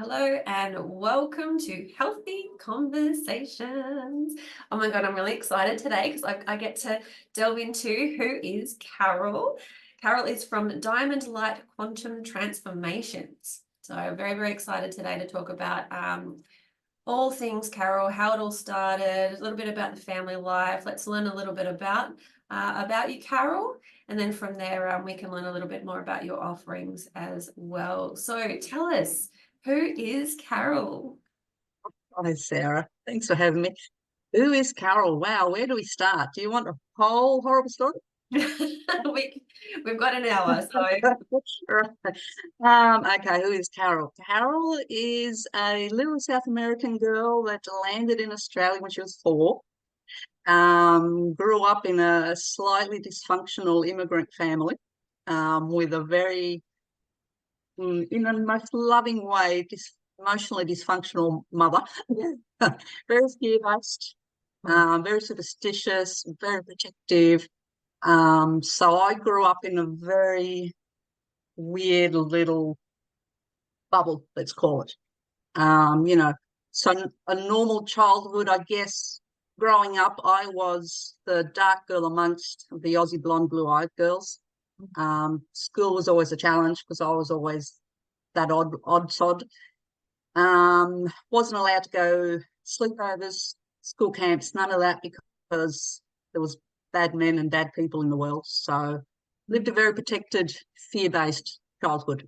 Hello and welcome to Healthy Conversations. Oh my God, I'm really excited today because I get to delve into who is Carol. Carol is from Diamond Light Quantum Transformations. So I'm very, very excited today to talk about all things Carol, how it all started, a little bit about the family life. Let's learn a little bit about you, Carol. And then from there, we can learn a little bit more about your offerings as well. So tell us, who is Carol? Hi, Sarah. Thanks for having me. Who is Carol? Wow, where do we start? Do you want a whole horrible story? We've got an hour, so Right. Okay, who is Carol? Carol is a little South American girl that landed in Australia when she was 4. Grew up in a slightly dysfunctional immigrant family, with a very, in the most loving way, emotionally dysfunctional mother. Very fear-based, very superstitious, very protective. So I grew up in a very weird little bubble, let's call it. So a normal childhood, I guess. Growing up, I was the dark girl amongst the Aussie blonde, blue-eyed girls. School was always a challenge because I was always that odd sod. Wasn't allowed to go sleepovers, school camps, none of that because there was bad men and bad people in the world. So lived a very protected, fear-based childhood.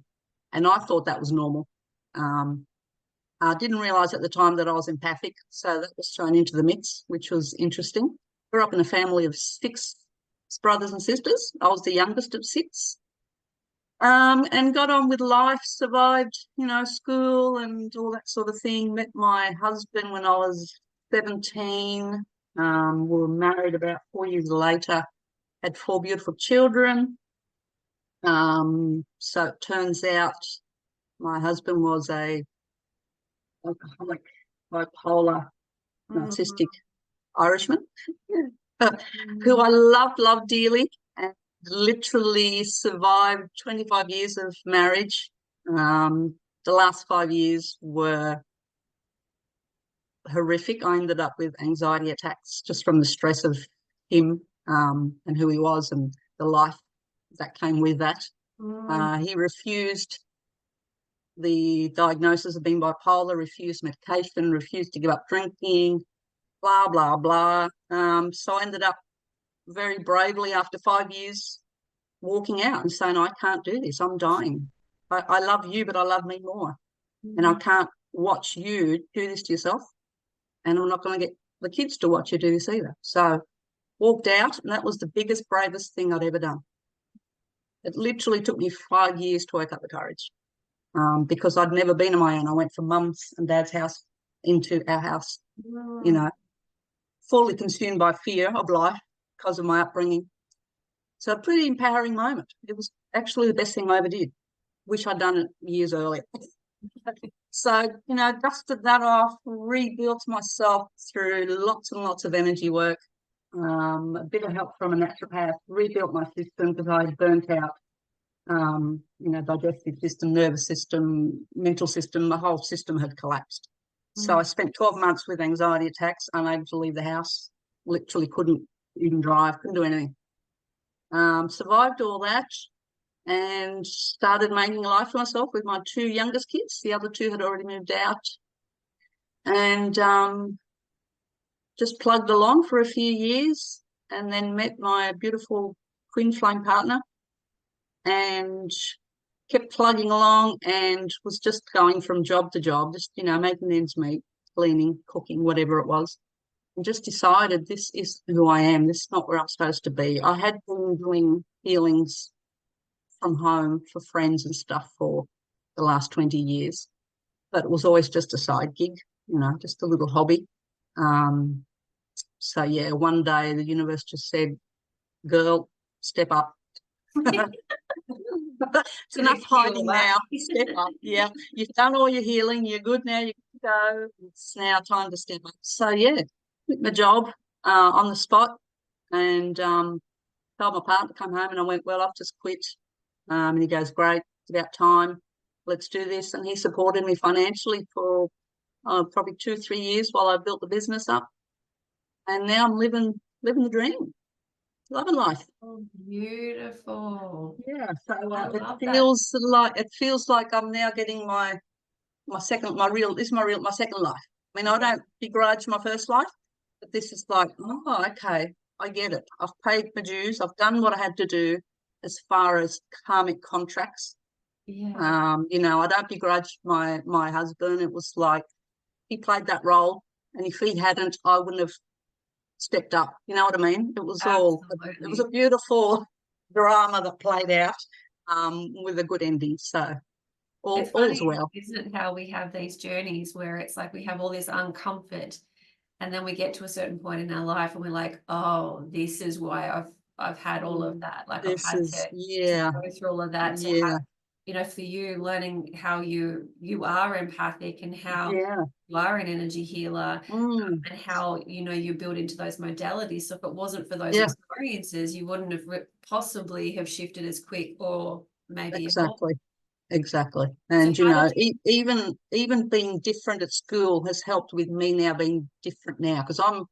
And I thought that was normal. I didn't realise at the time that I was empathic, so that was thrown into the mix, which was interesting. Grew up in a family of 6 brothers and sisters. I was the youngest of 6. And got on with life, survived, school and all that sort of thing. Met my husband when I was 17. We were married about 4 years later, had 4 beautiful children. So it turns out my husband was a alcoholic, bipolar, narcissistic Irishman who I loved dearly, and literally survived 25 years of marriage. The last 5 years were horrific. I ended up with anxiety attacks just from the stress of him, and who he was and the life that came with that. He refused the diagnosis of being bipolar, refused medication, refused to give up drinking, blah, blah, blah. So I ended up very bravely after 5 years walking out and saying, I can't do this. I'm dying. I love you, but I love me more. And I can't watch you do this to yourself. And I'm not going to get the kids to watch you do this either. So walked out, and that was the biggest, bravest thing I'd ever done. It literally took me 5 years to work up the courage, because I'd never been on my own. I went from mum's and dad's house into our house, fully consumed by fear of life because of my upbringing. So a pretty empowering moment. It was actually the best thing I ever did. Wish I'd done it years earlier. So, dusted that off, rebuilt myself through lots and lots of energy work, a bit of help from a naturopath, rebuilt my system because I had burnt out, digestive system, nervous system, mental system. The whole system had collapsed. So I spent 12 months with anxiety attacks, unable to leave the house, literally couldn't even drive, couldn't do anything. Survived all that and started making a life for myself with my 2 youngest kids. The other 2 had already moved out, and just plugged along for a few years, and then met my beautiful twin flame partner and kept plugging along, and was just going from job to job, just, making ends meet, cleaning, cooking, whatever it was. And just decided this is who I am. This is not where I'm supposed to be. I had been doing healings from home for friends and stuff for the last 20 years, but it was always just a side gig, just a little hobby. So yeah, one day the universe just said, girl, step up. It's enough hiding now. Step up. Yeah, you've done all your healing. You're good now. You can go. It's now time to step up. So yeah, quit my job on the spot, and told my partner to come home, and I went, well, I've just quit. And he goes, great, it's about time. let's do this. And he supported me financially for probably 2-3 years while I built the business up. And now I'm living the dream, loving life. Oh, beautiful. Yeah, so I it love that. feels like I'm now getting my second life. I mean, I don't begrudge my first life, but this is like, oh, okay, I get it. I've paid my dues. I've done what I had to do as far as karmic contracts. Yeah. You know, I don't begrudge my husband. It was like he played that role, and if he hadn't, I wouldn't have stepped up. You know what I mean? It was Absolutely. a beautiful drama that played out with a good ending. So It's all's funny, well. isn't it, how we have these journeys where it's like we have all this uncomfort, and then we get to a certain point in our life and we're like, oh, this is why I've had all of that. Like I've This had is to yeah, go through all of that, to yeah, have, you know, for you learning how you are empathic and how yeah. you are an energy healer, Mm, and how, you know, you build into those modalities. So if it wasn't for those yeah, experiences, you wouldn't have possibly have shifted as quick, or maybe evolved. exactly. Exactly. So And you how know, did you? even being different at school has helped with me now being different now, because I'm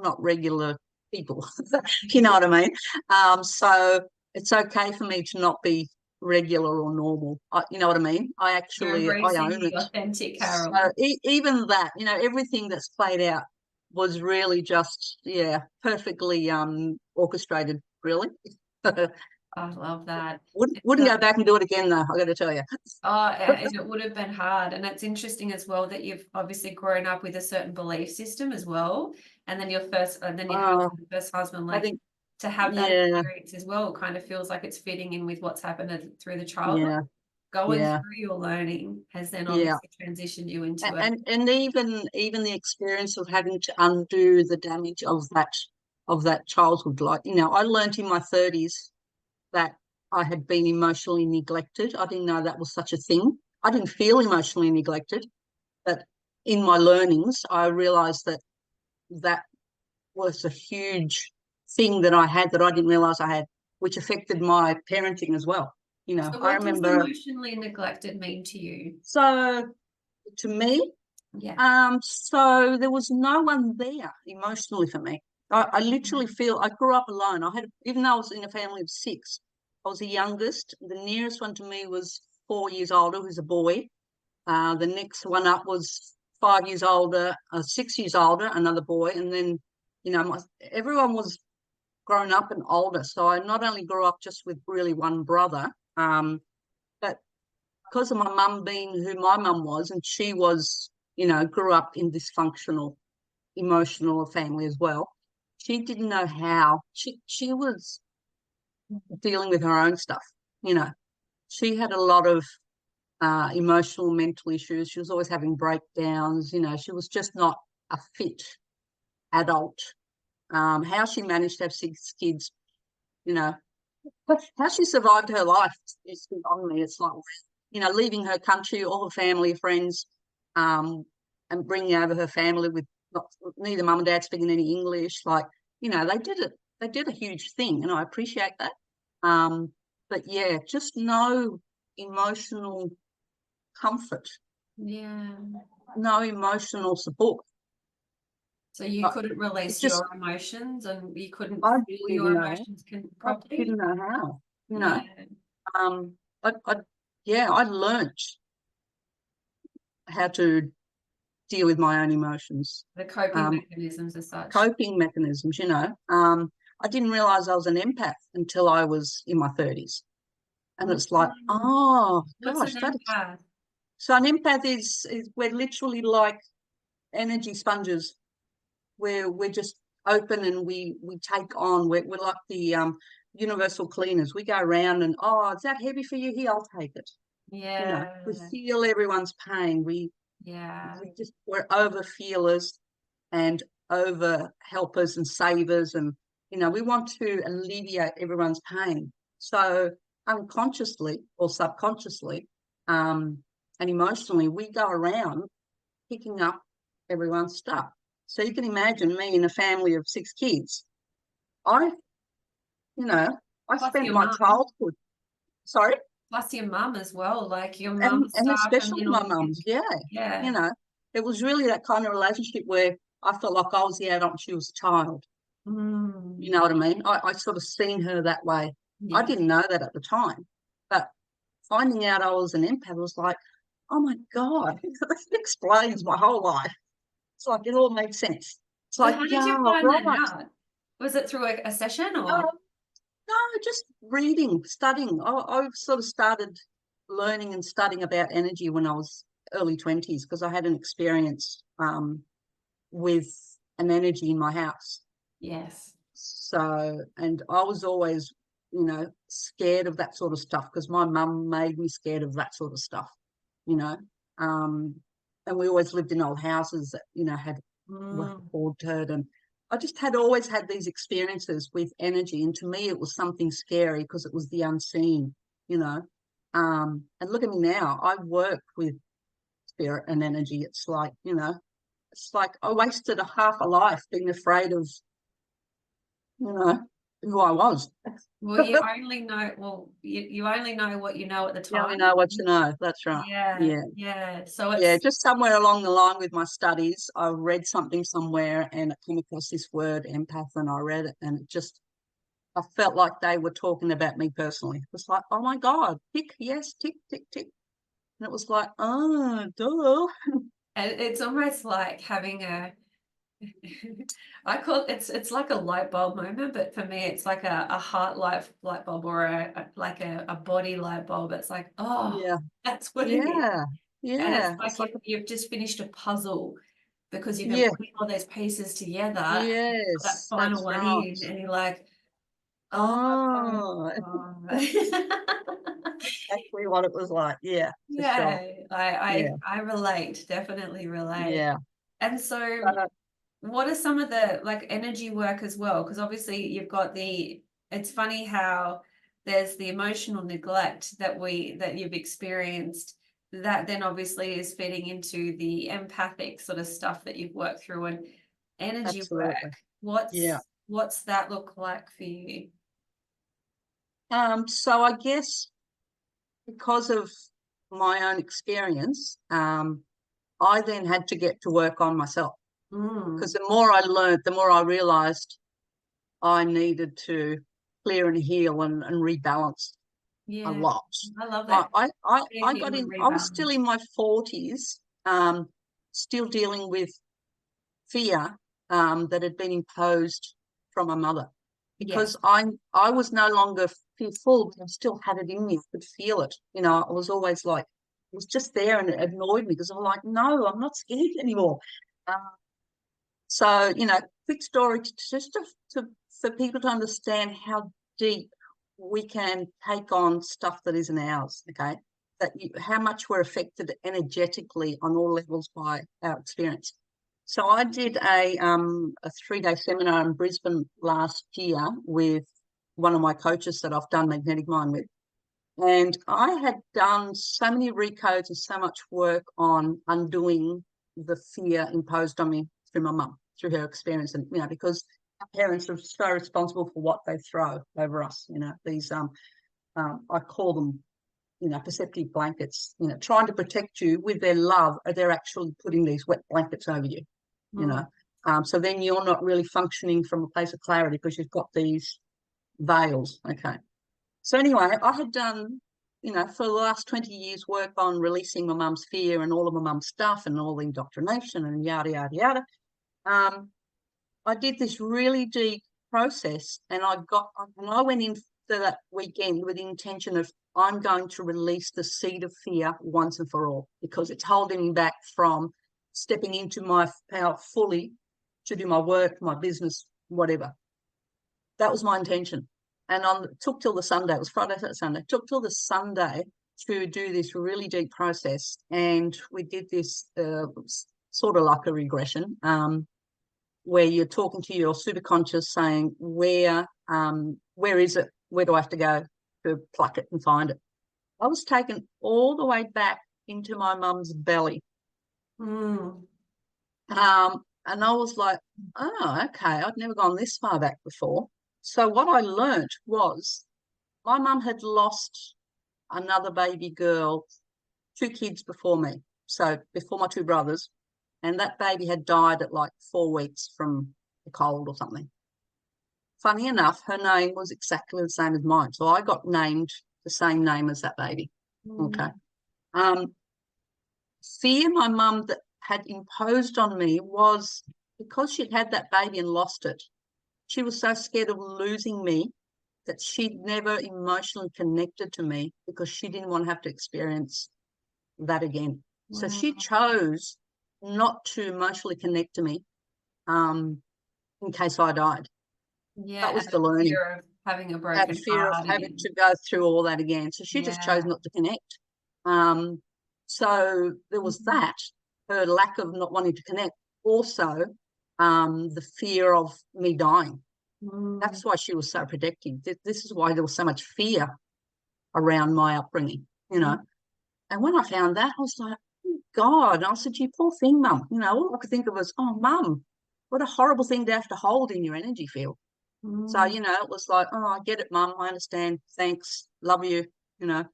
not regular people. You know what I mean? So it's okay for me to not be regular or normal. You know what I mean? You're I embracing own the it. authentic So Carol. even that, you know, everything that's played out was really just, yeah, perfectly orchestrated, really. I love that. It's Wouldn't go back and do it again though, I got to tell you. and it would have been hard. And it's interesting as well that you've obviously grown up with a certain belief system as well. And then your Uh, husband, first husband, I like, think, to have that yeah, experience as well kind of feels like it's fitting in with what's happened through the childhood. yeah, Going yeah, through your learning has then yeah. obviously transitioned you into a And even the experience of having to undo the damage of that childhood, like, you know, I learned in my 30s that I had been emotionally neglected. I didn't know that was such a thing. I didn't feel emotionally neglected, but in my learnings, I realized that that was a huge thing that I had that I didn't realize I had, which affected my parenting as well. You know, So I what does remember, emotionally neglected mean to you? so to me, Yeah. so there was no one there emotionally for me. I literally feel I grew up alone. Even though I was in a family of six, I was the youngest. The nearest one to me was 4 years older, who's a boy. The next one up was 5 years older, 6 years older, another boy. And then, you know, everyone was grown up and older. So I not only grew up just with really one brother, but because of my mum being who my mum was, and she was, you know, grew up in dysfunctional, emotional family as well. She didn't know how. She was dealing with her own stuff. You know, she had a lot of emotional, mental issues. She was always having breakdowns. You know, she was just not a fit adult. How she managed to have six kids, you know, how she survived her life is beyond me. It's like, you know, leaving her country, all her family, friends, and bringing over her family with neither mum and dad speaking any English. Like, you know, they did it. They did a huge thing, and I appreciate that. But yeah, just no emotional comfort, Yeah. no emotional support. So you couldn't It release just, your emotions, and you couldn't I feel didn't your know. emotions I properly. didn't know how. You know, Yeah. um, I yeah, I learnt how to deal with my own emotions, The coping um, mechanisms as such. coping mechanisms, you know. I didn't realize I was an empath until I was in my 30s. And it's like, Mm. oh What's an gosh, that is empath? so an empath is we're literally like energy sponges where we're just open and we take on, we're like the universal cleaners. We go around and, oh, is that heavy for you? Here, I'll take it. You know, we Yeah. feel everyone's pain. Yeah. We're over feelers and over helpers and savers, and you know, we want to alleviate everyone's pain. So unconsciously or subconsciously, and emotionally, we go around picking up everyone's stuff. So you can imagine me in a family of six kids. I, you know, I Plus spent your my mum. childhood. Sorry. plus your mum as well, like your and mum's and stuff, and especially then my all mum's, yeah, yeah. you know, it was really that kind of relationship where I felt like I was the adult and she was a child. You Mm, know what I mean? I sort of seen her that way. I yeah. didn't know that at the time, but finding out I was an empath was like, oh my God, this explains my whole life. It's like it all made sense. It's So like, how did yeah, you find that right. out? Was it through a session Um, or? no, just reading, studying. I sort of started learning and studying about energy when I was early 20s because I had an experience with an energy in my house. Yes. So, and I was always, you know, scared of that sort of stuff because my mum made me scared of that sort of stuff, you know. Um, and we always lived in old houses that, you know, had were Mm, haunted, and I just had always had these experiences with energy, and to me it was something scary because it was the unseen, you know. And look at me now, I work with spirit and energy. It's like, you know, it's like I wasted a half a life being afraid of, you know, who I was. well, you only know what you know at the You only time. know what you know. That's right. Yeah, Yeah. yeah. So Yeah. it's Just somewhere along the line with my studies, I read something somewhere and it came across this word empath, and I read it and it just, I felt like they were talking about me personally. It was like, oh my God, tick, yes, tick, tick, tick. And it was like, oh, duh. and it's almost like having a I call it's like a light bulb moment, but for me it's like a heart light bulb or like a body light bulb. It's like, oh, Yeah. that's what it is. Yeah. And it's Yeah. It's like like, you've just finished a puzzle because you've been yeah. putting all those pieces together and you've got that Yes. final That's one right. in, and you're like, oh my Oh, God. exactly what it was like. Yeah, for sure. Yeah, Yeah. I relate, definitely relate. Yeah. And so Uh, what are some of the like energy work as well? Because obviously you've got it's funny how there's the emotional neglect that you've experienced that then obviously is feeding into the empathic sort of stuff that you've worked through and energy work. absolutely. Yeah. What's that look like for you? So I guess because of my own experience, I then had to get to work on myself because Mm, the more I learned, the more I realized I needed to clear and heal and rebalance a yeah, lot. I love I, that. I, I, Clear, I got heal, and in, I was still rebalance. in my 40s, still dealing with fear that had been imposed from my mother because Yes. I was no longer fearful, but I still had it in me. I could feel it. You know, I was always like, it was just there and it annoyed me because I'm like, no, I'm not scared anymore. Uh, so, you know, quick story just for people to understand how deep we can take on stuff that isn't ours, okay? How much we're affected energetically on all levels by our experience. So I did a 3-day seminar in Brisbane last year with one of my coaches that I've done Magnetic Mind with. And I had done so many recodes and so much work on undoing the fear imposed on me through my mum, through her experience. And, you know, because our parents are so responsible for what they throw over us, you know, these, I call them, you know, perceptive blankets, you know, trying to protect you with their love, or they're actually putting these wet blankets over you, you Mm, know. So then you're not really functioning from a place of clarity because you've got these veils, okay. So anyway, I had done, you know, for the last 20 years work on releasing my mum's fear and all of my mum's stuff and all the indoctrination and yada, yada, yada. Um, I did this really deep process and I went into that weekend with the intention of I'm going to release the seed of fear once and for all because it's holding me back from stepping into my power fully to do my work, my business, whatever. That was my intention. And took till the Sunday, it was Friday, Saturday, Sunday, took till the Sunday to do this really deep process. And we did this sort of like a regression where you're talking to your superconscious saying, where is it? Where do I have to go to pluck it and find it? I was taken all the way back into my mum's belly. mm, And I was like, oh, okay, I'd never gone this far back before. So what I learnt was my mum had lost another baby girl, 2 kids before me, so before my 2 brothers, and that baby had died at like 4 weeks from a cold or something. Funny enough, her name was exactly the same as mine, so I got named the same name as that baby. Okay. Fear my mum that had imposed on me was because she'd had that baby and lost it. She was so scared of losing me that she'd never emotionally connected to me because she didn't want to have to experience that again. Wow. So she chose not to emotionally connect to me in case I died. Yeah, That was out the of learning. fear of having a Out broken of fear of heart having again. to go through all that again. So she just chose Yeah. not to connect. So there was that, her lack of not wanting to connect. Also, the fear of me dying. That's why she was so protective. This is why there was so much fear around my upbringing, you know. And when I found that, I was like, oh, God. And I said, you poor thing, Mum. You know, all I could think of was, oh, Mum, what a horrible thing to have to hold in your energy field. So, you know, it was like, oh, I get it, Mum. I understand. Thanks. Love you. You know,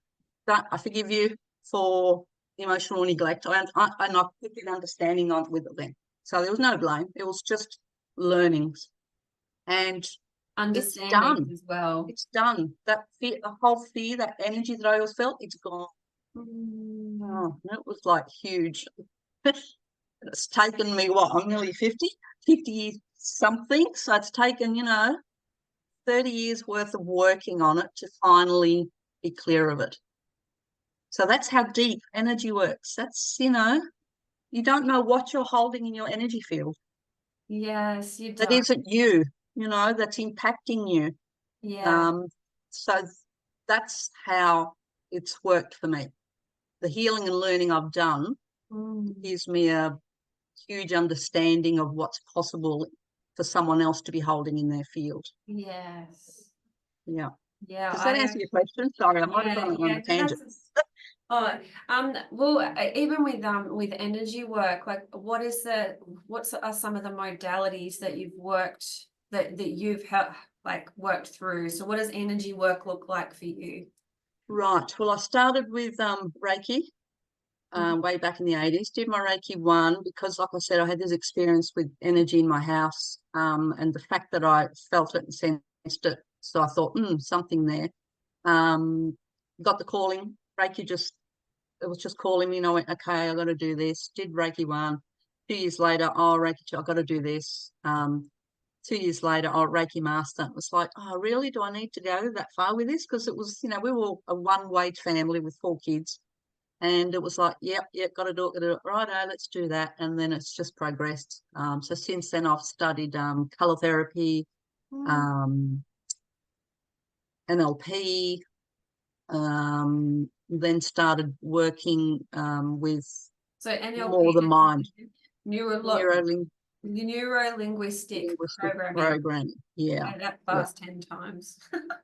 I forgive you for emotional neglect. And I put an understanding on with it then. So there was no blame. It was just learnings. And it's Understanding done. as well. It's done. That fear, the whole fear, that energy that I always felt, it's gone. Oh, it was like huge. It's taken me, what, I'm nearly 50 something. So it's taken, you know, 30 years worth of working on it to finally be clear of it. So that's how deep energy works. That's, you know, you don't know what you're holding in your energy field. Yes, you That don't. isn't you, you know, that's impacting you. Yeah. So that's how it's worked for me. The healing and learning I've done gives me a huge understanding of what's possible for someone else to be holding in their field. Yes. Yeah. Yeah, Does that answer your question? Sorry, I might have gone on a tangent. Oh, well, even with energy work, like what are some of the modalities that you've worked that you've worked through? So what does energy work look like for you? Right. Well, I started with Reiki way back in the 80s. Did my Reiki 1 because, like I said, I had this experience with energy in my house, and the fact that I felt it and sensed it. So I thought, something there. Got the calling. Reiki it was just calling me, and I went, okay, I got to do this. Did Reiki 1. 2 years later, oh, Reiki 2, I got to do this. 2 years later, oh, Reiki master. It was like, oh, really? Do I need to go that far with this? Because it was, you know, we were a one-wage family with 4 kids. And it was like, yep, got to do it. Righto, let's do that. And then it's just progressed. So since then, I've studied colour therapy, NLP, then started working with So NLP, more the mind, neuro-linguistic linguistic programming. programming. Yeah, Say that yeah, fast 10 times.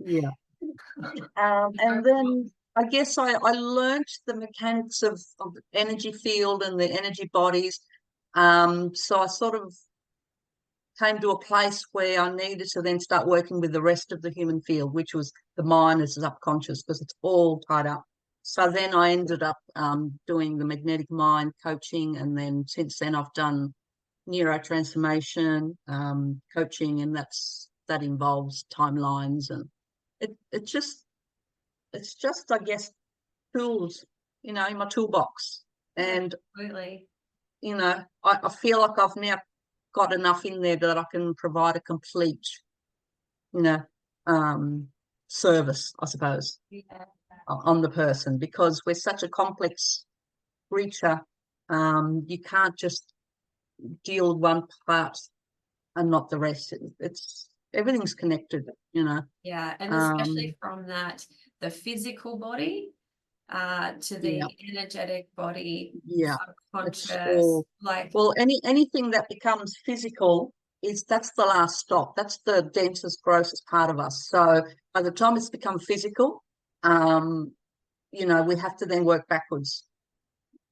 yeah. So And then I guess I learned the mechanics of the energy field and the energy bodies. So I sort of came to a place where I needed to then start working with the rest of the human field, which was the mind as subconscious, because it's all tied up. So then I ended up doing the magnetic mind coaching, and then since then I've done neurotransformation coaching, and that involves timelines, and it's just I guess tools, you know, in my toolbox. And absolutely. you know, I feel like I've now got enough in there that I can provide a complete, you know, service, I suppose, Yeah. on the person, because we're such a complex creature. You can't just deal with one part and not the rest. It's everything's connected, you know. Yeah, and Um, especially from the physical body to yeah, the energetic body, yeah. It's subconscious, all like, well. Anything that becomes physical that's the last stop. That's the densest, grossest part of us. So by the time it's become physical, um, you know, we have to then work backwards.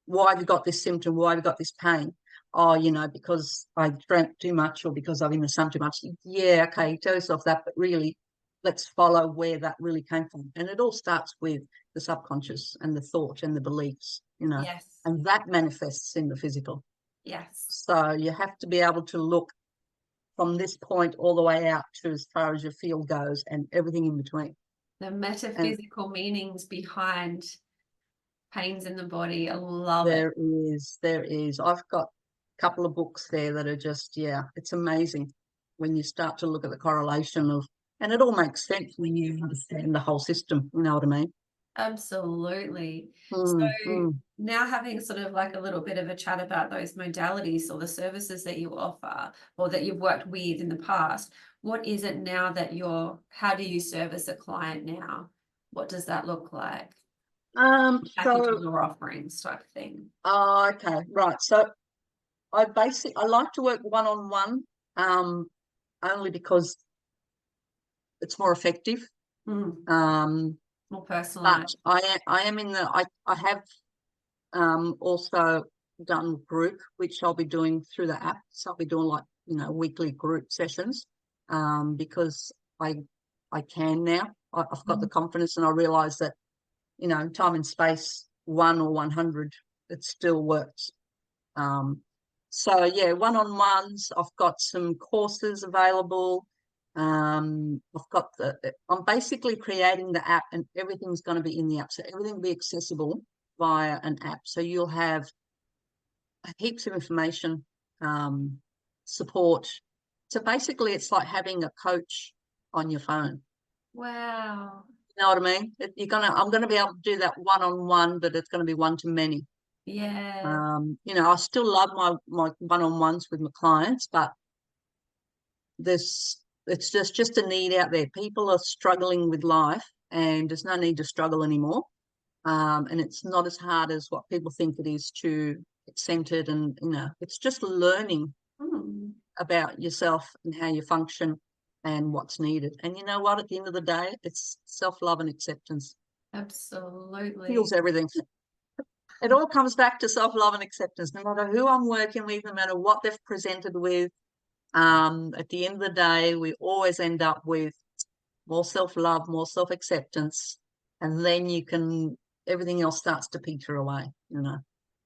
Why have you got this symptom? Why have you got this pain? Oh, you know, because I drank too much or because I've in the sun too much. Yeah, okay, tell yourself that, but really, let's follow where that really came from. And it all starts with the subconscious and the thought and the beliefs, you know, Yes. and that manifests in the physical. Yes. So you have to be able to look from this point all the way out to as far as your field goes and everything in between. The metaphysical meanings behind pains in the body. I love it. There is. I've got a couple of books there that are just, yeah, it's amazing when you start to look at the correlation of, and it all makes sense when you understand the whole system, you know what I mean? Absolutely. Mm. Now having sort of like a little bit of a chat about those modalities or the services that you offer or that you've worked with in the past, what is it now that how do you service a client now? What does that look like? Packages or offerings type thing. Okay, right. So I like to work one-on-one, only because it's more effective. More personalized. But I am in the I have also done group, which I'll be doing through the app. So I'll be doing like, you know, weekly group sessions, because I can now. I've got the confidence, and I realise that, you know, time and space, 1 or 100, it still works. So yeah, one-on-ones. I've got some courses available. I'm basically creating the app, and everything's going to be in the app. So everything will be accessible via an app. So you'll have heaps of information, support. So basically, it's like having a coach on your phone. Wow. You know what I mean? I'm gonna be able to do that one-on-one, but it's going to be one-to-many. Yeah. You know, I still love my one-on-ones with my clients, but it's just a need out there. People are struggling with life, and there's no need to struggle anymore. And it's not as hard as what people think it is to get centered, and, you know, it's just learning about yourself and how you function and what's needed. And you know what? At the end of the day, it's self-love and acceptance. Absolutely. Heals everything. It all comes back to self-love and acceptance, no matter who I'm working with, no matter what they've presented with. At the end of the day, we always end up with more self-love, more self-acceptance, and then everything else starts to peter away, you know.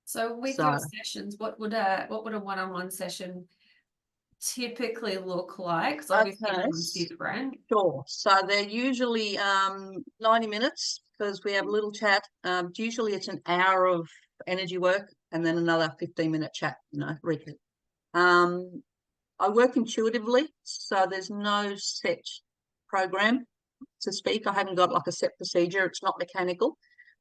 So with your sessions, what would a one-on-one session typically look like? Because obviously everyone's different. Sure. So they're usually 90 minutes, because we have a little chat. Usually it's an hour of energy work and then another 15-minute chat, you know, recap. I work intuitively, so there's no set program to speak. I haven't got like a set procedure. It's not mechanical.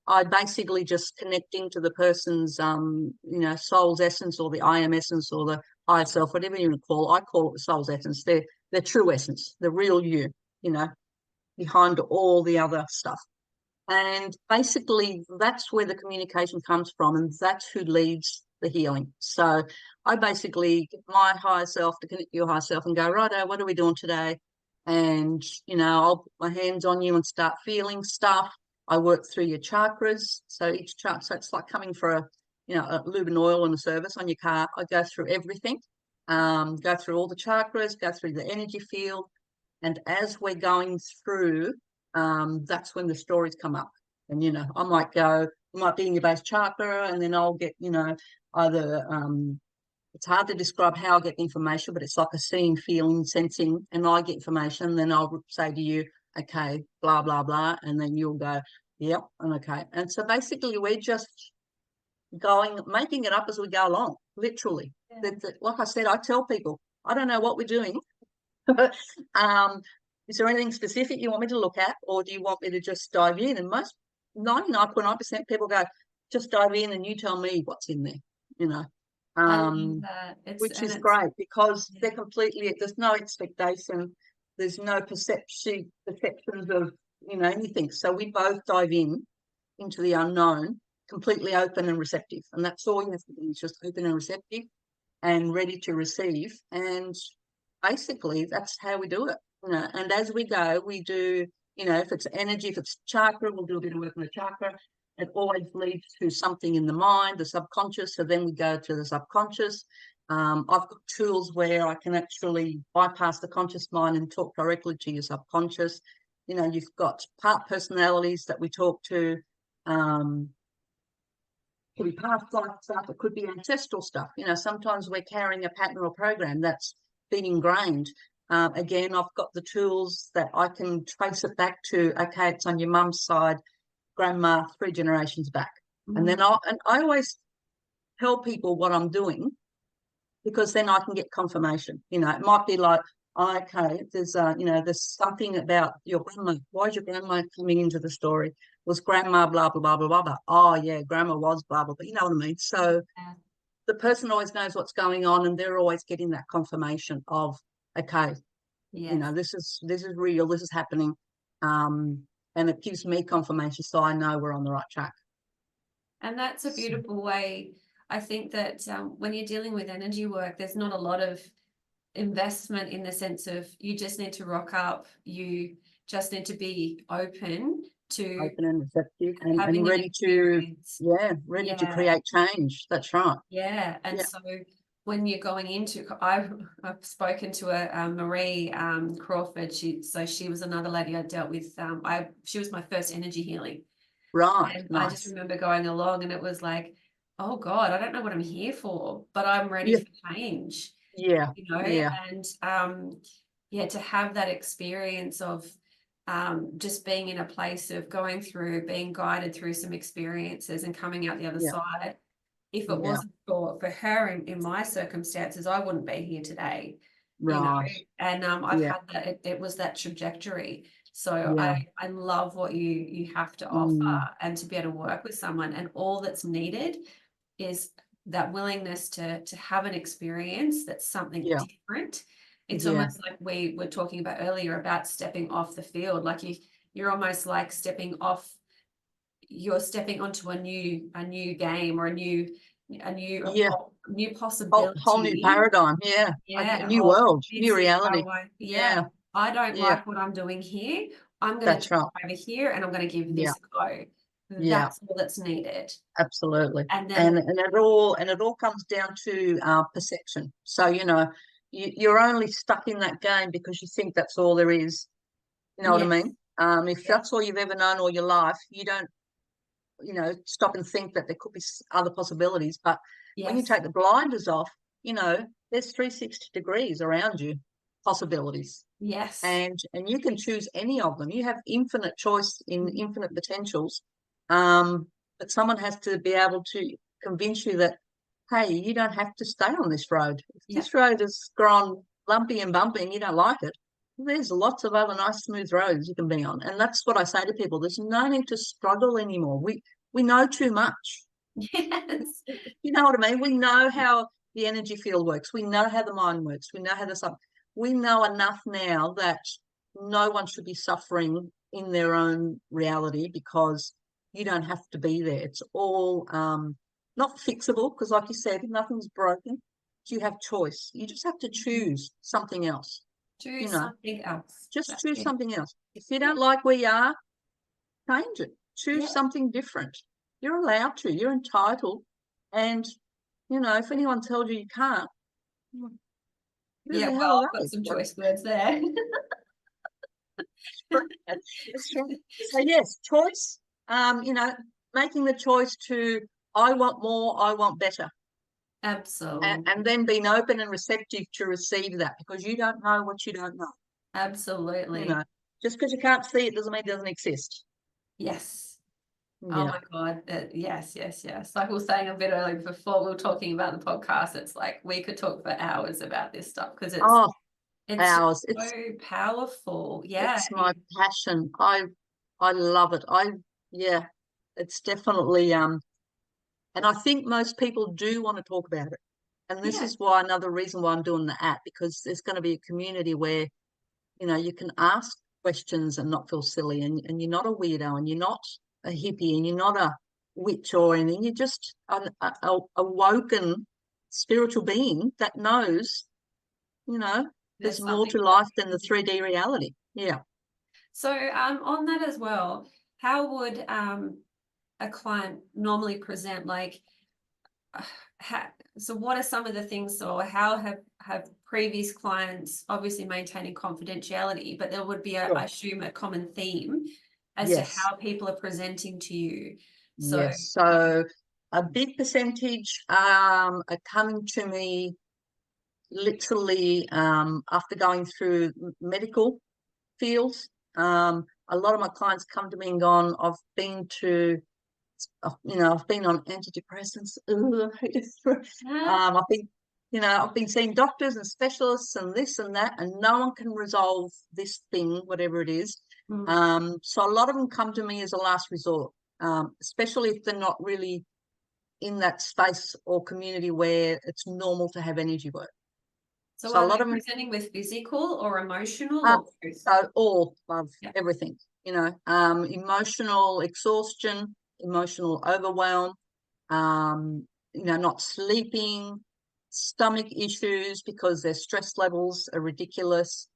I basically just connecting to the person's, you know, soul's essence, or the I am essence, or the higher self, whatever you want to call it. I call it the soul's essence. Their true essence, the real you, you know, behind all the other stuff. And basically that's where the communication comes from, and that's who leads the healing. So I basically get my higher self to connect to your higher self and go, righto, what are we doing today? And, you know, I'll put my hands on you and start feeling stuff. I work through your chakras. So each chakra, so it's like coming for a lube and oil and a service on your car. I go through everything, go through all the chakras, go through the energy field. And as we're going through, that's when the stories come up. And, you know, I might be in your base chakra, and then I'll get, you know, either, it's hard to describe how I get information, but it's like a seeing, feeling, sensing, and I get information. Then I'll say to you, okay, blah, blah, blah. And then you'll go, yep, and okay. And so basically we're just making it up as we go along, literally. Yeah. Like I said, I tell people, I don't know what we're doing. Is there anything specific you want me to look at, or do you want me to just dive in? And most 99.9% people go, just dive in and you tell me what's in there, you know. I love that. Which is great, because they're completely, there's no expectation, there's no perceptions of, you know, anything. So we both dive into the unknown, completely open and receptive. And that's all you have to do, is just open and receptive and ready to receive. And basically that's how we do it, you know. And as we go, we do, you know, if it's energy, if it's chakra, we'll do a bit of work on the chakra. It always leads to something in the mind, the subconscious. So then we go to the subconscious. I've got tools where I can actually bypass the conscious mind and talk directly to your subconscious. You know, you've got part personalities that we talk to. could be past life stuff, it could be ancestral stuff. You know, sometimes we're carrying a pattern or program that's been ingrained. Again, I've got the tools that I can trace it back to, okay, it's on your mum's side, grandma, 3 generations back. Mm-hmm. And then I always tell people what I'm doing, because then I can get confirmation. You know, it might be like, oh, okay, there's you know, there's something about your grandma. Why is your grandma coming into the story? Was grandma blah blah blah blah blah blah? Oh yeah, grandma was blah blah blah. You know what I mean? So Yeah. the person always knows what's going on, and they're always getting that confirmation of, okay, Yes. you know, this is real, this is happening, and it gives me confirmation, so I know we're on the right track. And that's a beautiful way. I think that when you're dealing with energy work, there's not a lot of investment in the sense of you just need to rock up. You just need to be open to and receptive and having an ready to, experience. ready to Yeah. create change. That's right. Yeah. And Yeah. so when you're going into, I've spoken to a Marie Crawford. She was another lady I dealt with. She was my first energy healing. Right. And I just Nice. remember going along and it was like, oh God, I don't know what I'm here for, but I'm ready Yeah. for change, Yeah. you know? Yeah. And to have that experience of just being in a place of going through, being guided through some experiences and coming out the other Yeah. side. If it Yeah. wasn't for her in my circumstances, I wouldn't be here today, you know? Right. And I've Yeah. had that, it was that trajectory. So Yeah. I love what you have to offer, and to be able to work with someone, and all that's needed is that willingness to have an experience that's something Yeah. different. It's Yeah. almost like we were talking about earlier about stepping off the field. Like you're almost like you're stepping onto a new game, or a new Yeah. Whole new possibility. paradigm. Yeah. A Yeah. new Oh, world, new this is reality. how Yeah. I don't Yeah. like what I'm doing here. I'm going to That's jump right. over here and I'm going to give Yeah. this a go. Yeah. That's all that's needed. Absolutely. And And then, it all comes down to perception. So, you know, you're only stuck in that game because you think that's all there is. You know what I yes, mean? If yes, that's all you've ever known all your life, you don't, you know, stop and think that there could be other possibilities. But when you yes, take the blinders off, you know, there's 360 degrees around you, possibilities. yes, And you can choose any of them. You have infinite choice in mhm, infinite potentials. But someone has to be able to convince you that, hey, you don't have to stay on this road. If yeah, this road has gone lumpy and bumpy and you don't like it, there's lots of other nice smooth roads you can be on. And that's what I say to people. There's no need to struggle anymore. We know too much. yes, You know what I mean? We know how the energy field works. We know how the mind works. We know how the sub. We know enough now that no one should be suffering in their own reality, because you don't have to be there. It's all not fixable, because, like you said, nothing's broken. You have choice. You just have to choose something else. do You know, something else. just That's choose it. something else. If you Yeah, don't like where you are, change it. Choose yeah, something different. You're allowed to. You're entitled. And you know, if anyone tells you you can't, who yeah. the hell Well, are I've got they? some choice words there. That's true. So yes, choice. You know, making the choice to, I want more, I want better, Absolutely, and then being open and receptive to receive that, because you don't know what you don't know. You absolutely. know, just because you can't see it doesn't mean it doesn't exist. Yes. Oh Yeah. my God. Yes, yes, yes. Like we were saying a bit earlier before we were talking about the podcast, it's like we could talk for hours about this stuff because Oh, it's just ours. so powerful. Yeah. It's my passion. I love it. Yeah, it's definitely and I think most people do want to talk about it. And this Yeah. is why, another reason why I'm doing the app, because there's going to be a community where, you know, you can ask questions and not feel silly, and you're not a weirdo, and you're not a hippie, and you're not a witch or anything. You're just a awoken spiritual being that knows, you know, there's There's more something to more. life than the 3D reality. Yeah. So on that as well, how would a client normally present like so what are some of the things, or how have previous clients, obviously maintaining confidentiality, but there would be I Sure. assume a common theme as to Yes. how people are presenting to you. So Yes. So a big percentage are coming to me literally after going through medical fields. A lot of my clients come to me and gone, I've been to, I've been on antidepressants. Ugh, I've been, I've been seeing doctors and specialists and this and that, and no one can resolve this thing, whatever it is. So a lot of them come to me as a last resort, especially if they're not really in that space or community where it's normal to have energy work. So So a are lot they of them, presenting with physical or emotional uh, or both? so all of Yeah. everything, emotional exhaustion, emotional overwhelm, not sleeping, stomach issues because their stress levels are ridiculous,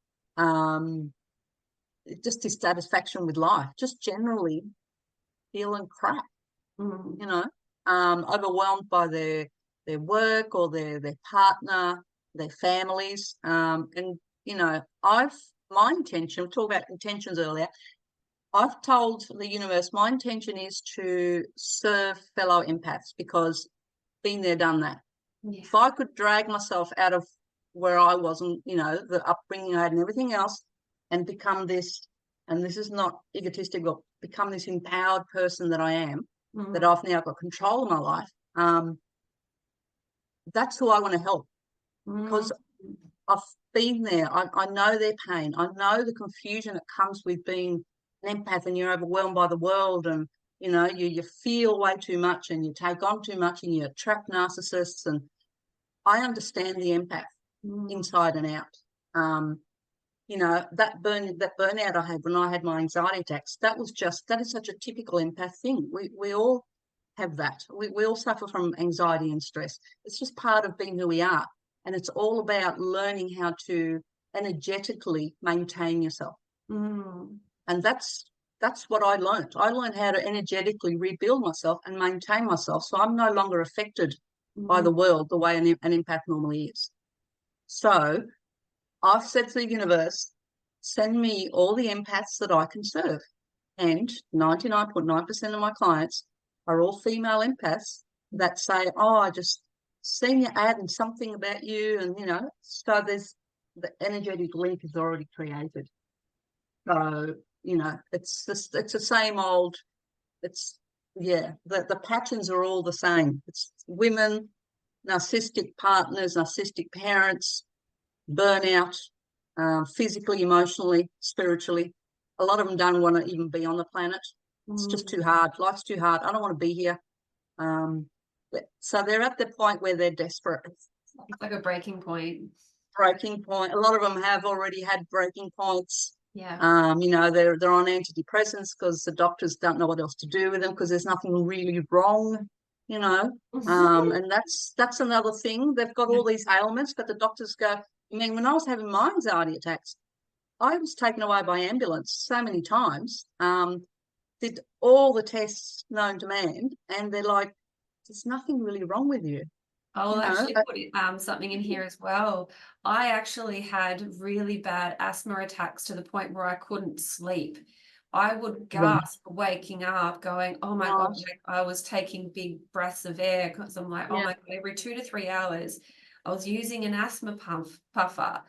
just dissatisfaction with life, just generally feeling crap, overwhelmed by their work or their partner, their families. And, my intention, we talked about intentions earlier, I've told the universe my intention is to serve fellow empaths because been there, done that. Yeah. If I could drag myself out of where I was and, the upbringing I had and everything else and become this, and this is not egotistical, become this empowered person that I am, that I've now got control of my life, that's who I want to help because I've been there. I know their pain. I know the confusion that comes with being an empath and you're overwhelmed by the world and, you feel way too much and you take on too much and you attract narcissists. And I understand the empath inside and out. That burnout I had when I had my anxiety attacks, that is such a typical empath thing. We all have that. We all suffer from anxiety and stress. It's just part of being who we are. And it's all about learning how to energetically maintain yourself. And that's what I learned. I learned how to energetically rebuild myself and maintain myself so I'm no longer affected by the world the way an empath normally is. So I've said to the universe, send me all the empaths that I can serve. And 99.9% of my clients are all female empaths that say, oh, I just seen your ad and something about you. And, so there's the energetic link is already created. So, it's the same old, the patterns are all the same. It's women, narcissistic partners, narcissistic parents, burnout, physically, emotionally, spiritually. A lot of them don't want to even be on the planet. It's just too hard. Life's too hard. I don't want to be here. So they're at the point where they're desperate. It's like a breaking point. Breaking point. A lot of them have already had breaking points. Yeah. They're on antidepressants because the doctors don't know what else to do with them because there's nothing really wrong, and that's another thing. They've got all these ailments, but the doctors go, I mean, when I was having my anxiety attacks, I was taken away by ambulance so many times, did all the tests known to man, and they're like, there's nothing really wrong with you. I'll actually put something in here as well. I actually had really bad asthma attacks to the point where I couldn't sleep. I would gasp waking up going, oh my God, like I was taking big breaths of air because I'm like, oh my God, every 2 to 3 hours I was using an asthma puffer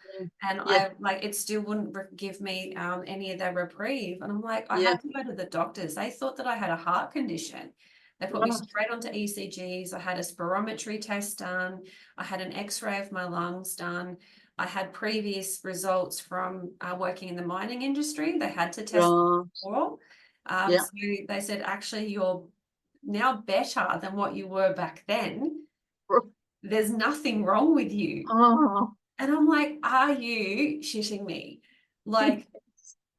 and I like it still wouldn't give me any of that reprieve. And I'm like, I had to go to the doctors. They thought that I had a heart condition. They put me straight onto ECGs. I had a spirometry test done. I had an X-ray of my lungs done. I had previous results from working in the mining industry. They had to test before. So they said, actually, you're now better than what you were back then. There's nothing wrong with you. And I'm like, are you shitting me? Like,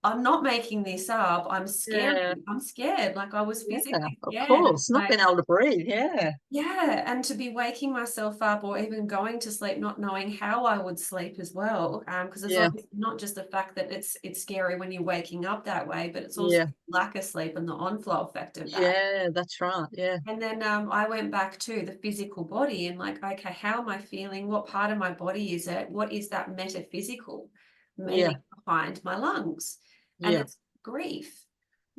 I'm not making this up. I'm scared. I'm scared. Like I was physically scared. Of course, not being able to breathe. Yeah. And to be waking myself up or even going to sleep, not knowing how I would sleep as well. Because it's obviously not just the fact that it's scary when you're waking up that way, but it's also lack of sleep and the on-flow effect of that. Yeah, that's right. Yeah. And then I went back to the physical body and like, okay, how am I feeling? What part of my body is it? What is that metaphysical meaning behind my lungs? And it's grief.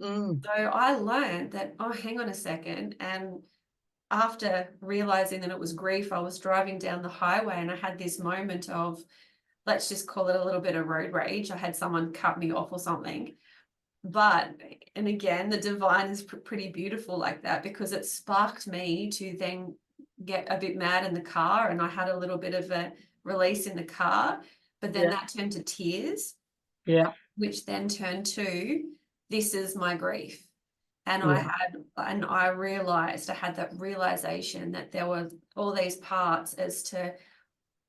Mm. So I learned that, oh, hang on a second. And after realizing that it was grief, I was driving down the highway and I had this moment of, let's just call it a little bit of road rage. I had someone cut me off or something. But, and again, the divine is pretty beautiful like that, because it sparked me to then get a bit mad in the car, and I had a little bit of a release in the car, but then Yeah. that turned to tears, Yeah. which then turned to, this is my grief. And Yeah. I realized, I had that realization that there were all these parts as to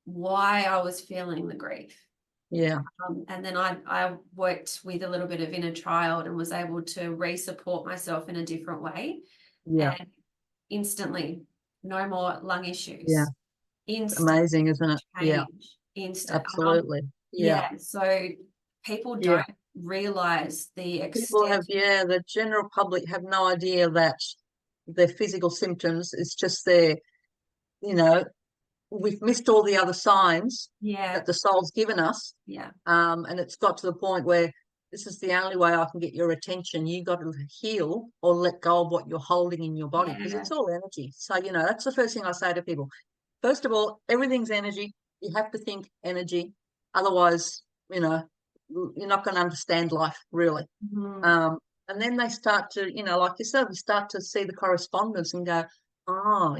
why I was feeling the grief. Yeah. And then I worked with a little bit of inner child and was able to re-support myself in a different way. Yeah. And instantly, no more lung Yeah. issues. Instant Amazing, isn't it? Yeah. change. Instant. Absolutely. Yeah. Yeah. So people Yeah. don't realize the People extent. have, yeah, the general public have no idea that their physical symptoms is just their, you know, we've missed all the other signs Yeah. that the soul's given us. Yeah. And it's got to the point where this is the only way I can get your attention. You got to heal or let go of what you're holding in your body, because Yeah. it's all energy. So, that's the first thing I say to people. First of all, everything's energy. You have to think energy. Otherwise, you're not going to understand life, really. Mhm. Um, and then they start to, like you said, we start to see the correspondence and go, oh,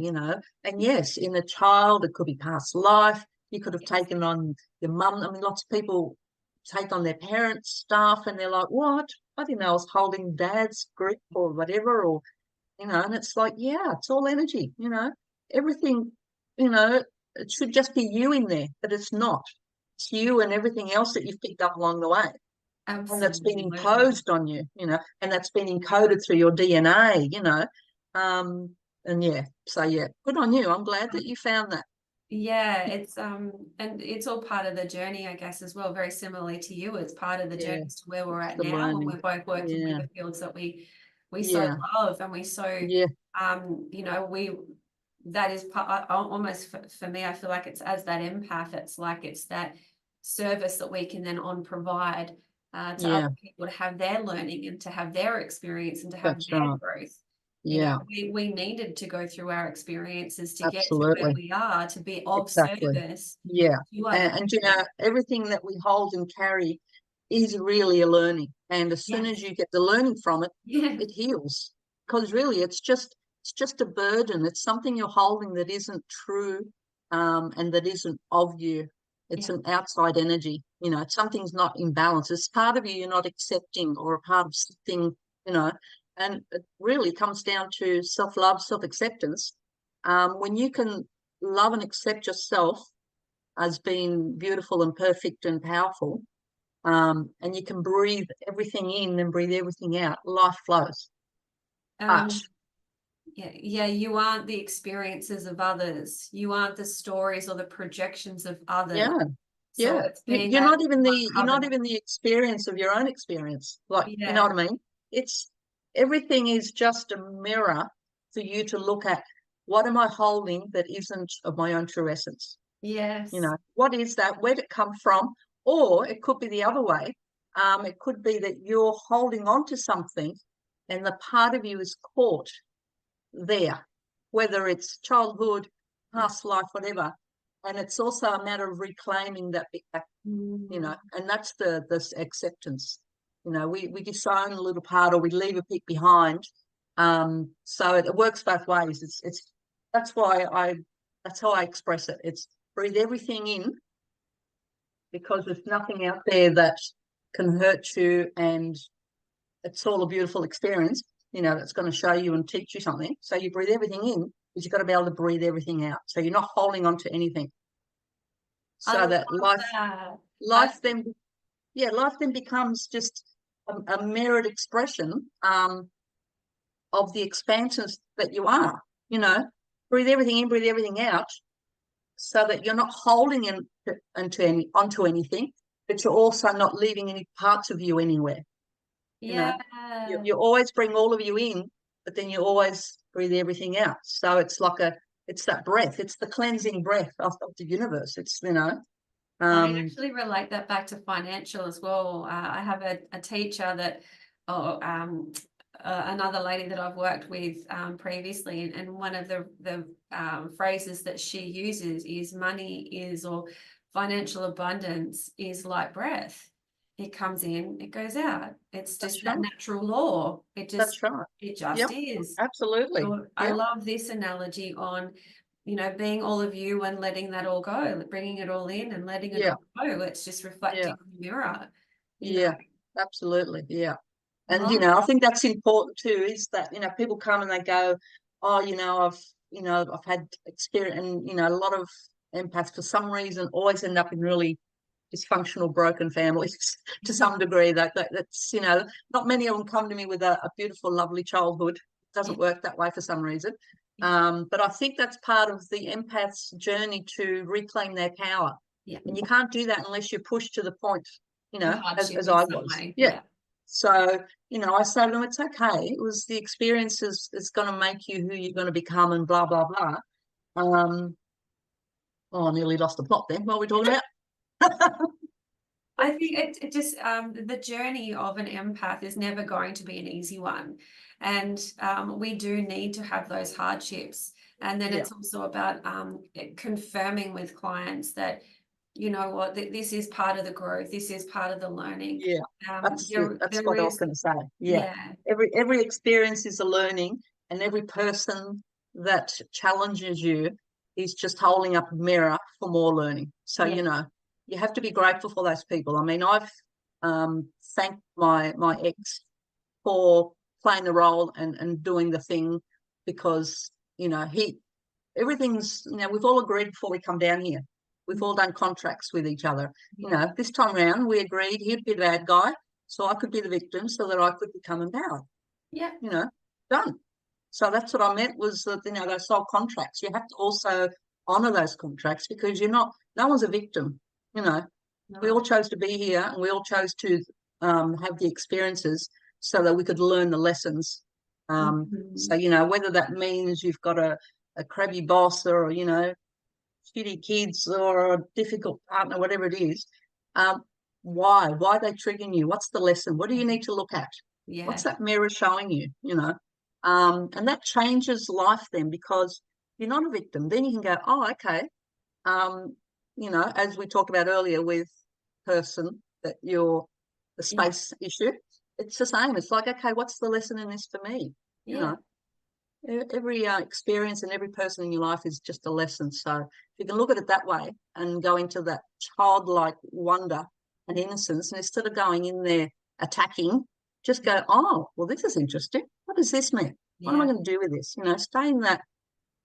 and yes, in a child, it could be past life. You could have Yes. taken on your mum. I mean, lots of people take on their parents' stuff and they're like, what? I didn't know I was holding dad's grip or whatever, or, and it's like, yeah, it's all energy, everything, it should just be you in there, but it's not. It's you and everything else that you've picked up along the way. And that's been Absolutely. imposed on you, and that's been encoded through your DNA, and yeah, so yeah, good on you. I'm glad that you found that. Yeah, and it's all part of the journey, I guess, as well. Very similarly to you, it's part of the Yeah, journey to where we're it's at the now, when learning. we're both working with Yeah, the fields that we so yeah, love, and we so yeah, we that is part, almost for me. I feel like it's, as that empath, it's like it's that service that we can then on provide to other yeah, people, to have their learning and to have their experience and to have that's their right. growth. Yeah, We needed to go through our experiences to get to where absolutely. we are, to be of Exactly. service Yeah. to other And people. everything that we hold and carry is really a learning. And as soon as Yes. you get the learning from it, Yeah. it heals. Because really it's just a burden. It's something you're holding that isn't true, and that isn't of you. It's Yeah. an outside energy. Something's not in balance. It's part of you you're not accepting, or a part of something, you know, and it really comes down to self-love, self-acceptance. When you can love and accept yourself as being beautiful and perfect and powerful, and you can breathe everything in and breathe everything out, life flows. But Um, yeah, you aren't the experiences of others. You aren't the stories or the projections of others. yeah, So yeah, it's you, being you're able not to even the you're uncover not that. even the experience of your own experience. Like, you know Yeah. what I mean? It's Everything is just a mirror for you to look at. What am I holding that isn't of my own true essence? Yes. What is that? Where'd it come from? Or it could be the other way. It could be that you're holding on to something and the part of you is caught there, whether it's childhood, Yeah. past life, whatever. And it's also a matter of reclaiming that, Mm. and that's the acceptance. We disown a little part, or we leave a bit behind. So it works both ways. It's that's why that's how I express it. It's breathe everything in, because there's nothing out there that can hurt you, and it's all a beautiful experience, that's going to show you and teach you something. So you breathe everything in, but you've got to be able to breathe everything out. So you're not holding on to anything. I So love that that. I, life then, yeah, life then becomes just a mirrored expression, of the expansions that you are. You know, breathe everything in, breathe everything out, so that you're not holding onto anything, but you're also not leaving any parts of you anywhere. You know, yeah. you always bring all of you in, but then you always breathe everything out. So it's that breath. It's the cleansing breath of the universe. I Um, actually relate that back to financial as well. I have a teacher that another lady that I've worked with previously, and one of the phrases that she uses is money is, or financial abundance is like breath. It comes in, it goes out. It's just that natural law. That's right. It just is. Absolutely. So I love this analogy on, being all of you and letting that all go, bringing it all in and letting it all go. It's just reflecting in the mirror. Absolutely. Yeah. And, Right. I think that's important too, is that, people come and they go, oh, I've had experience, and, a lot of empaths for some reason always end up in really dysfunctional, broken families to some degree. That's, not many of them come to me with a beautiful, lovely childhood. It doesn't work that way for some reason. But I think that's part of the empath's journey to reclaim their power. And you can't do that unless you're pushed to the point, as I was. So, I say to them, it's okay. It was the experience is going to make you who you're going to become, and blah, blah, blah. I nearly lost the plot then. What are we talking about? I think it just the journey of an empath is never going to be an easy one. And we do need to have those hardships. And then it's also about confirming with clients that, you know what, this is part of the growth. This is part of the learning. That's what I was going to say. Every experience is a learning, and every person that challenges you is just holding up a mirror for more learning. So, you have to be grateful for those people. I mean, I've thanked my ex for playing the role and doing the thing, because, everything's, we've all agreed before we come down here. We've all done contracts with each other. This time around, we agreed he'd be the bad guy, so I could be the victim, so that I could become empowered. Done. So that's what I meant, was that, those soul contracts. You have to also honour those contracts, because no one's a victim. We all chose to be here, and we all chose to have the experiences so that we could learn the lessons. So, whether that means you've got a crabby boss, or, shitty kids, or a difficult partner, whatever it is, why are they triggering you? What's the lesson? What do you need to look at? What's that mirror showing you? And that changes life then, because you're not a victim. Then you can go, oh, okay. As we talked about earlier with person that the space issue, it's the same. It's like, okay, what's the lesson in this for me? Every experience and every person in your life is just a lesson. So if you can look at it that way and go into that childlike wonder and innocence, and instead of going in there attacking, just go, oh, well, this is interesting. What does this mean? What am I going to do with this? Stay in that.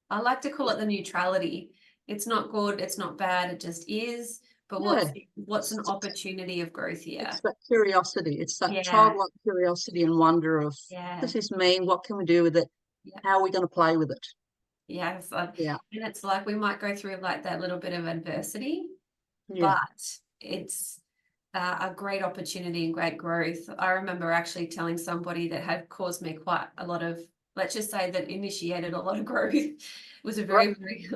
I like to call it the neutrality. It's not good, it's not bad, it just is. But what's an opportunity of growth here? It's that curiosity. It's that childlike curiosity and wonder of, what does this mean? What can we do with it? How are we going to play with it? And it's like we might go through like that little bit of adversity, but it's a great opportunity and great growth. I remember actually telling somebody that had caused me quite a lot of, let's just say that initiated a lot of growth. It was a very, very,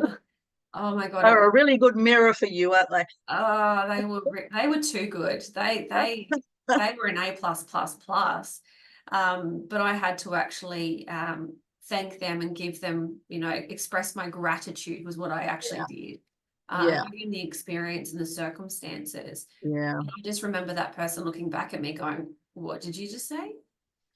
oh my God. They're a really good mirror for you, aren't they? Oh, they were too good. They were an A+++. But I had to actually thank them and give them, express my gratitude was what I actually did. Given the experience and the circumstances. I just remember that person looking back at me going, what did you just say?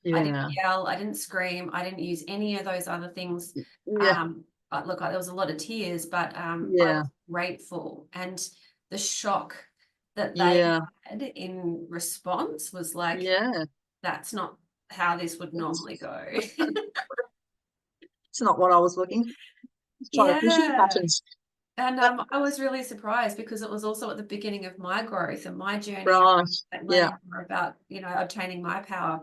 I didn't yell, I didn't scream, I didn't use any of those other things. Look, there was a lot of tears, but I was grateful. And the shock that they had in response was like, that's not how this would normally go. It's not what I was looking. Buttons. And I was really surprised, because it was also at the beginning of my growth and my journey. Learning more about, obtaining my power,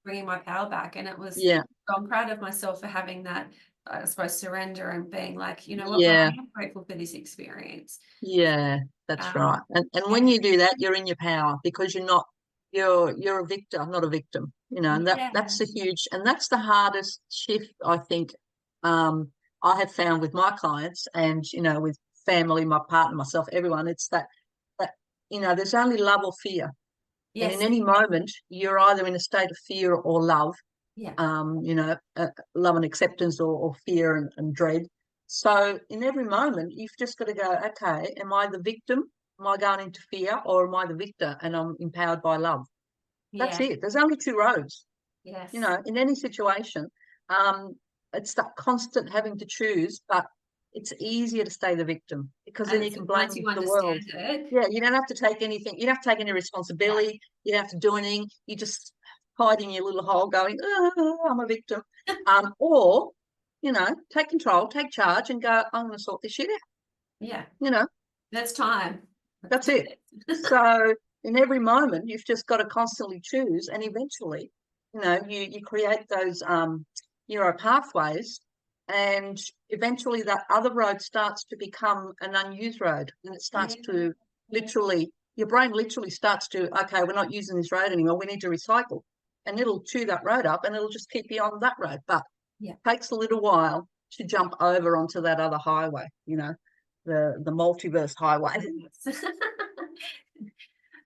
bringing my power back. And it was, I'm proud of myself for having that, I suppose, surrender and being like, you know what, well, I am grateful for this experience. That's right. And when you do that, you're in your power, because you're a victor, not a victim, and that's a huge, and that's the hardest shift, I think, I have found with my clients, and, with family, my partner, myself, everyone. It's that, there's only love or fear. And in Yes. any moment, you're either in a state of fear or love, Yeah. love and acceptance, or fear and dread. So in every moment, you've just got to go, okay, am I the victim? Am I going into fear, or am I the victor and I'm empowered by love? That's Yeah. it. There's only two roads, Yes. in any situation. Um, it's that constant having to choose, but it's easier to stay the victim because then And you can once blame you the world. understand it, Yeah, you don't have to take anything. You don't have to take any yeah, responsibility. You don't have to do anything. You just hide in your little hole going, oh, I'm a victim. Or, take control, take charge and go, I'm going to sort this shit out. yeah, You know, that's time. that's it. So in every moment, you've just got to constantly choose, and eventually, you create those neuro pathways, and eventually that other road starts to become an unused road, and it starts Yeah. to literally, your brain literally starts to, okay, we're not using this road anymore, we need to recycle, and it'll chew that road up and it'll just keep you on that road, but Yeah. it takes a little while to jump over onto that other highway, the multiverse highway.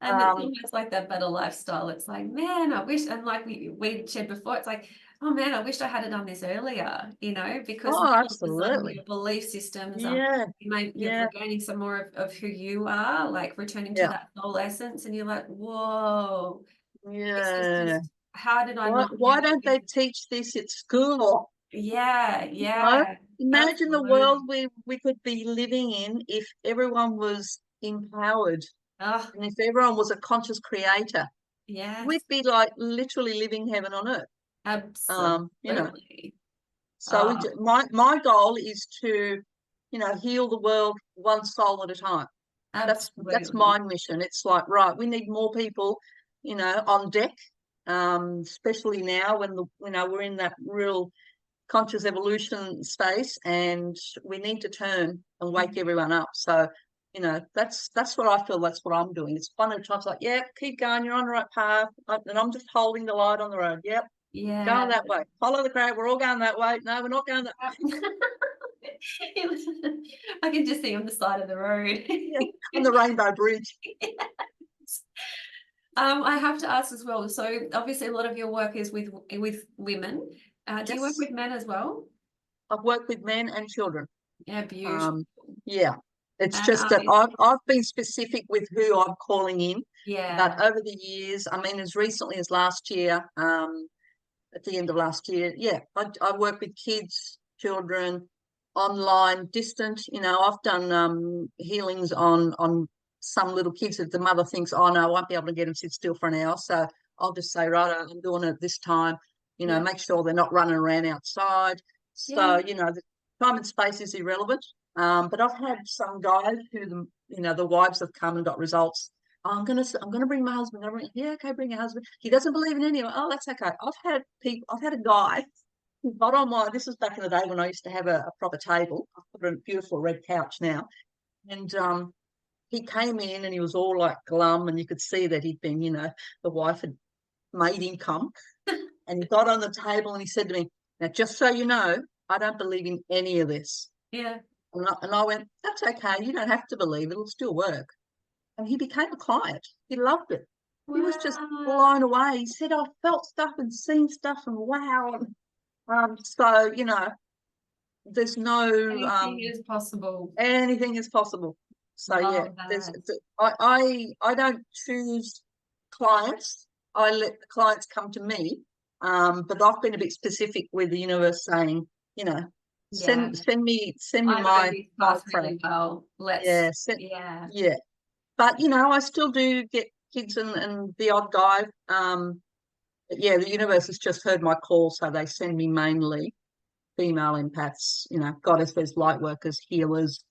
And it's almost like that better lifestyle. It's like, man, I wish, and like we shared before, it's like, oh man, I wished I had done this earlier, because Oh, now all of a sudden absolutely. your belief systems are, Yeah, you're yeah, regaining some more of who you are, like returning to yeah, that soul essence, and you're like, whoa, this is yeah. just, how did I Why, not why know don't this? they teach this at school? Yeah, No? yeah, Imagine the world absolutely. we could be living in if everyone was empowered Oh, and if everyone was a conscious creator. yes, We'd be like literally living heaven on earth. Um, you know. absolutely. So Oh, my goal is to, heal the world one soul at a time. That's absolutely. my mission. It's like, right, we need more people, on deck, especially now when we're in that real conscious evolution space, and we need to turn and wake Mhm. everyone up. So, that's what I feel. That's what I'm doing. It's one at a time. It's like, yeah, keep going. You're on the right path, and I'm just holding the light on the road. Yep, Yeah. going that way. Follow the crowd. We're all going that way. No, we're not going that. I can just see on the side of the road. Yeah, on the Rainbow Bridge. I have to ask as well. So obviously a lot of your work is with women. Do you work Yes, with men as well? I've worked with men and children. Yeah, beautiful. Um, yeah, it's And just that I've been specific with who I'm calling in, yeah, but over the years, I mean, as recently as last year, at the end of last year, yeah, I work with kids, children, online, distant. I've done healings on some little kids that the mother thinks, oh no, I won't be able to get them to sit still for an hour, so I'll just say, right, I'm doing it this time. yeah, Make sure they're not running around outside. yeah, So the time and space is irrelevant. But I've had some guys who the wives have come and got results. Oh, I'm gonna bring my husband. Yeah, okay, bring your husband. He doesn't believe in anyone. Oh, that's okay. I've had a guy who got on my. This was back in the day when I used to have a proper table. I've got a beautiful red couch now, and he came in and he was all like glum, and you could see that he'd been, the wife had made him come, and he got on the table and he said to me, "Now, just so you know, I don't believe in any of this." yeah. And I went, "That's okay. You don't have to believe. It'll still work." And he became a client. He loved it. He was just Wow. blown away. He said, "I felt stuff and seen stuff, and wow." And, so there's no Anything is possible. anything is possible. So yeah, Love there's that. I don't choose clients. I let the clients come to me. But I've been a bit specific with the universe saying, Yeah. send me I know my this my path track. really well. Yeah, Yeah. yeah. But I still do get kids and the odd guy. But yeah, the universe has just heard my call, so they send me mainly female empaths, goddesses, light workers, healers,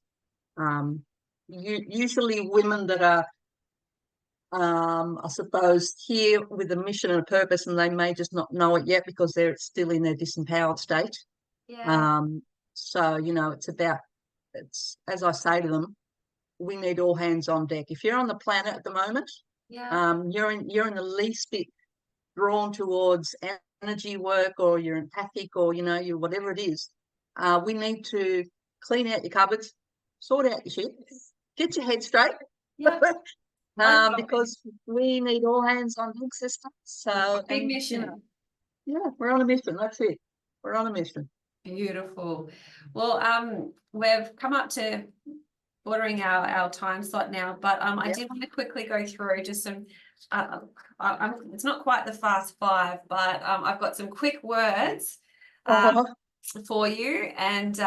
usually women that are, I suppose, here with a mission and a purpose, and they may just not know it yet because they're still in their disempowered state. Yeah. Um, so, it's as I say to them, we need all hands on deck. If you're on the planet at the moment, Yeah. you're in the least bit drawn towards energy work, or you're empathic, or you whatever it is. We need to clean out your cupboards, sort out your shit, get your head straight, Yeah. because we need all hands on deck system. So, big and, mission. yeah, we're on a mission. That's it. We're on a mission. Beautiful. Well, we've come up to bordering our time slot now, but I did want to quickly go through just some. It's not quite the fast five, but I've got some quick words for you, and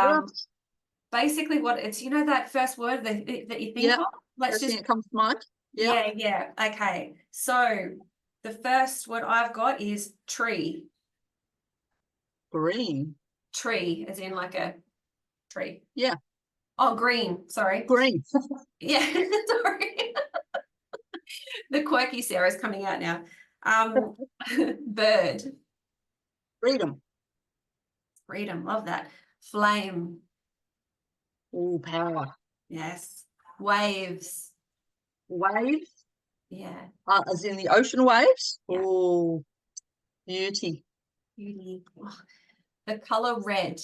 basically what it's that first word that you think of. Let's just. It comes to mind. Yeah. Okay. So the first word I've got is tree. Green. Tree, as in like a tree. Yeah. Oh, green. Sorry. Green. Yeah. Sorry. The quirky Sarah's coming out now. Bird. Freedom. Freedom. Love that. Flame. Oh, power. Yes. Waves. Waves. Yeah. As in the ocean waves. Yeah. Oh, beauty. Beauty. Oh, the color red.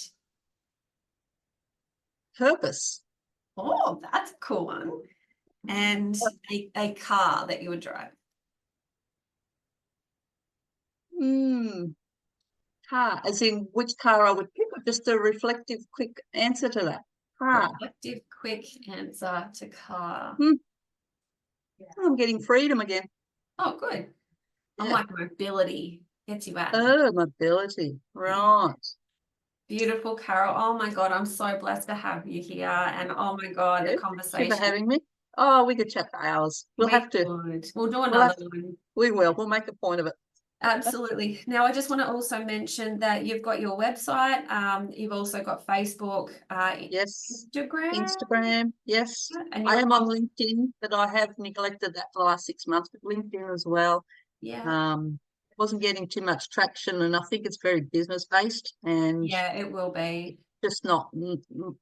Purpose. Oh, that's a cool one. And a car that you would drive. Car, as in which car I would pick, or just a reflective, quick answer to that? Car. Reflective, quick answer to car. I'm getting freedom again. Oh, good. Yeah. I'm like mobility. Gets you out. Oh, mobility. Right. Beautiful, Carol. Oh my God, I'm so blessed to have you here. And oh my God, the conversation. Thank you for having me. Oh, we could chat for hours. We'll have to. We'll do another one. We will. We'll make a point of it. Absolutely. Now, I just want to also mention that you've got your website. You've also got Facebook, yes, Instagram. Yes, And I am on LinkedIn, but I have neglected that for the last 6 months. But LinkedIn as well. Yeah. Wasn't getting too much traction, and I think it's very business based. And yeah, it will be. Just not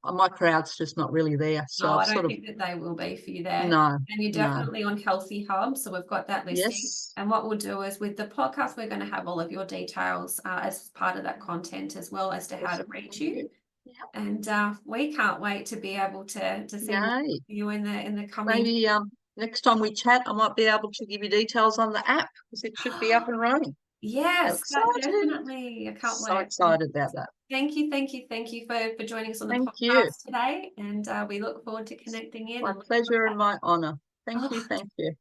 my crowd's just not really there. So I don't think that they will be for you there. No. And you're definitely on Healthy Hub, so we've got that listing. Yes. And what we'll do is with the podcast, we're going to have all of your details as part of that content, as well as to how to reach you. Yeah. And we can't wait to be able to see you in the coming. Maybe next time we chat, I might be able to give you details on the app, because it should be up and running. Yes, definitely. I can't wait. So excited about that. Thank you for joining us on the podcast today, and we look forward to connecting in. My pleasure and my honour. Thank you.